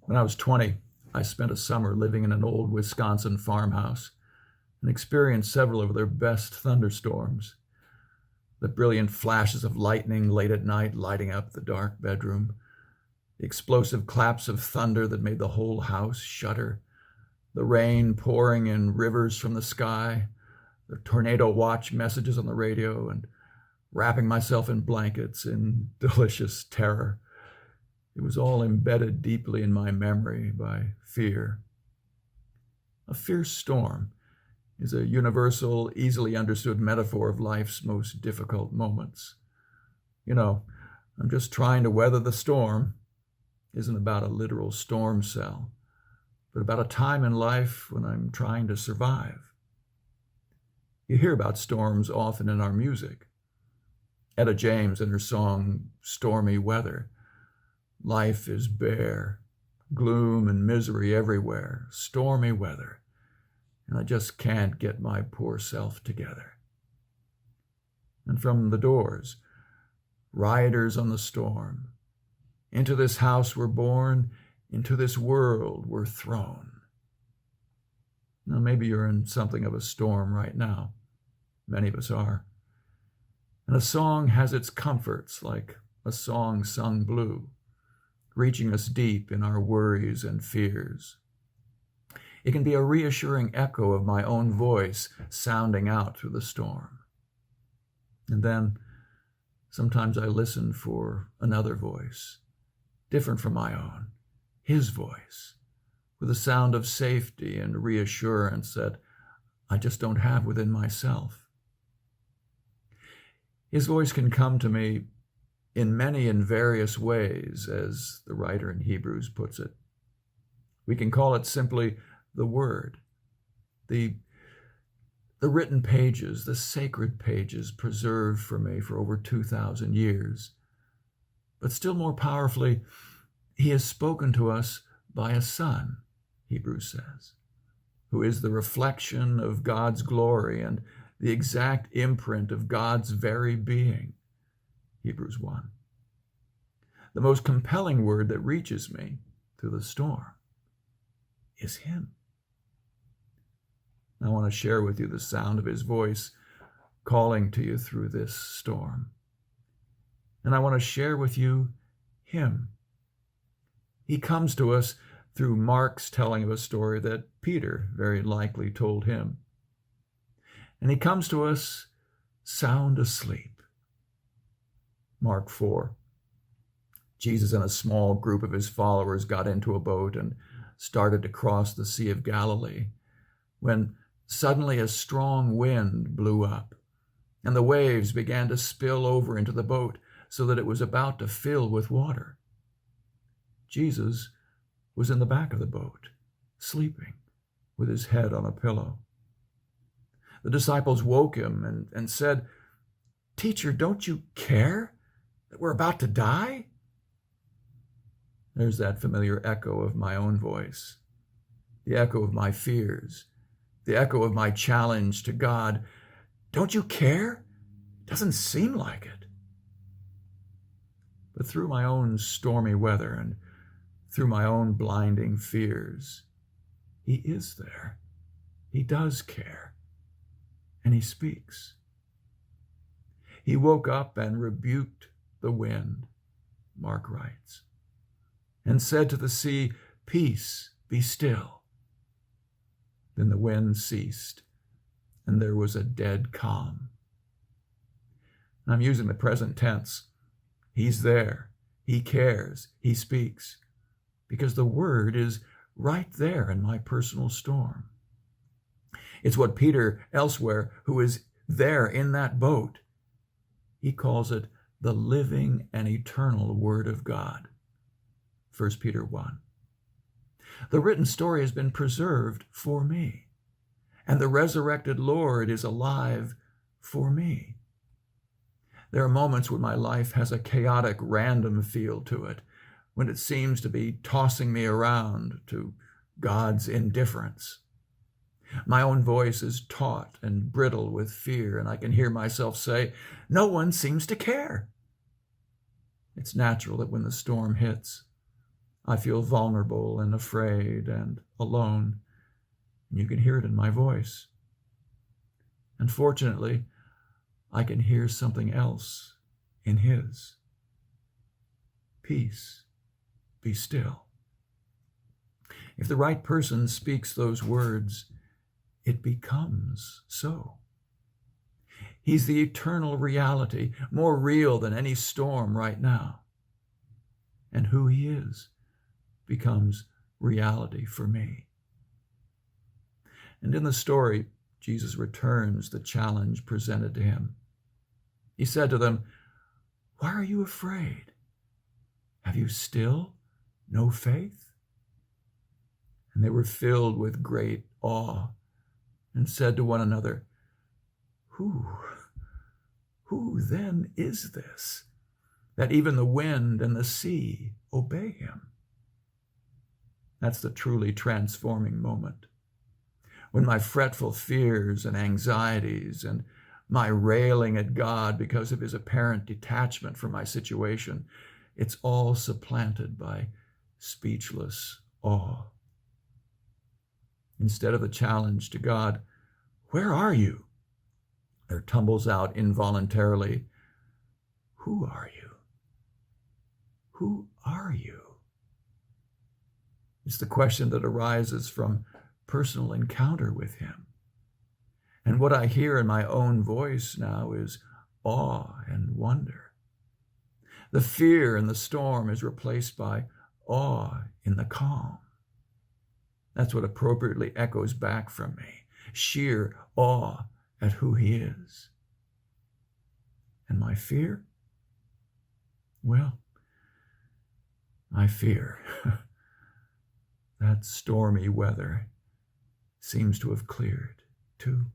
When I was 20, I spent a summer living in an old Wisconsin farmhouse and experienced several of their best thunderstorms. The brilliant flashes of lightning late at night lighting up the dark bedroom, the explosive claps of thunder that made the whole house shudder, the rain pouring in rivers from the sky, the tornado watch messages on the radio, and wrapping myself in blankets in delicious terror. It was all embedded deeply in my memory by fear. A fierce storm is a universal, easily understood metaphor of life's most difficult moments. I'm just trying to weather the storm isn't about a literal storm cell, but about a time in life when I'm trying to survive. You hear about storms often in our music. Etta James in her song, Stormy Weather. Life is bare, gloom and misery everywhere, stormy weather, and I just can't get my poor self together. And from the Doors, riders on the storm, into this house we're born, into this world we're thrown. Now maybe you're in something of a storm right now. Many of us are. And a song has its comforts, like a song sung blue, reaching us deep in our worries and fears. It can be a reassuring echo of my own voice sounding out through the storm. And then sometimes I listen for another voice, different from my own, his voice, with a sound of safety and reassurance that I just don't have within myself. His voice can come to me in many and various ways, as the writer in Hebrews puts it. We can call it simply the Word, the written pages, the sacred pages preserved for me for over 2,000 years. But still more powerfully, he has spoken to us by a Son, Hebrews says, who is the reflection of God's glory and the exact imprint of God's very being, Hebrews 1. The most compelling word that reaches me through the storm is him. I want to share with you the sound of his voice calling to you through this storm. And I want to share with you him. He comes to us through Mark's telling of a story that Peter very likely told him. And he comes to us sound asleep. Mark 4. Jesus and a small group of his followers got into a boat and started to cross the Sea of Galilee, when suddenly a strong wind blew up, and the waves began to spill over into the boat so that it was about to fill with water. Jesus was in the back of the boat, sleeping, with his head on a pillow. The disciples woke him and said, "Teacher, don't you care that we're about to die?" There's that familiar echo of my own voice, the echo of my fears, the echo of my challenge to God. Don't you care? Doesn't seem like it. But through my own stormy weather and through my own blinding fears, he is there. He does care. And he speaks. He woke up and rebuked the wind, Mark writes, and said to the sea, "Peace, be still." Then the wind ceased, and there was a dead calm. And I'm using the present tense. He's there. He cares. He speaks. Because the word is right there in my personal storm. It's what Peter elsewhere, who is there in that boat, he calls it the living and eternal Word of God. 1 Peter 1. The written story has been preserved for me, and the resurrected Lord is alive for me. There are moments when my life has a chaotic, random feel to it, when it seems to be tossing me around to God's indifference. My own voice is taut and brittle with fear, and I can hear myself say, "No one seems to care." It's natural that when the storm hits, I feel vulnerable and afraid and alone. And you can hear it in my voice. And fortunately, I can hear something else in his. Peace, be still. If the right person speaks those words, it becomes so. He's the eternal reality, more real than any storm right now. And who he is becomes reality for me. And in the story, Jesus returns the challenge presented to him. He said to them, "Why are you afraid? Have you still no faith?" And they were filled with great awe and said to one another, Who then is this, that even the wind and the sea obey him?" That's the truly transforming moment. When my fretful fears and anxieties and my railing at God because of his apparent detachment from my situation, it's all supplanted by speechless awe. Instead of a challenge to God, "Where are you?" there tumbles out involuntarily, "Who are you? Who are you?" It's the question that arises from personal encounter with him. And what I hear in my own voice now is awe and wonder. The fear in the storm is replaced by awe in the calm. That's what appropriately echoes back from me, sheer awe at who he is. And my fear? Well, I fear that stormy weather seems to have cleared too.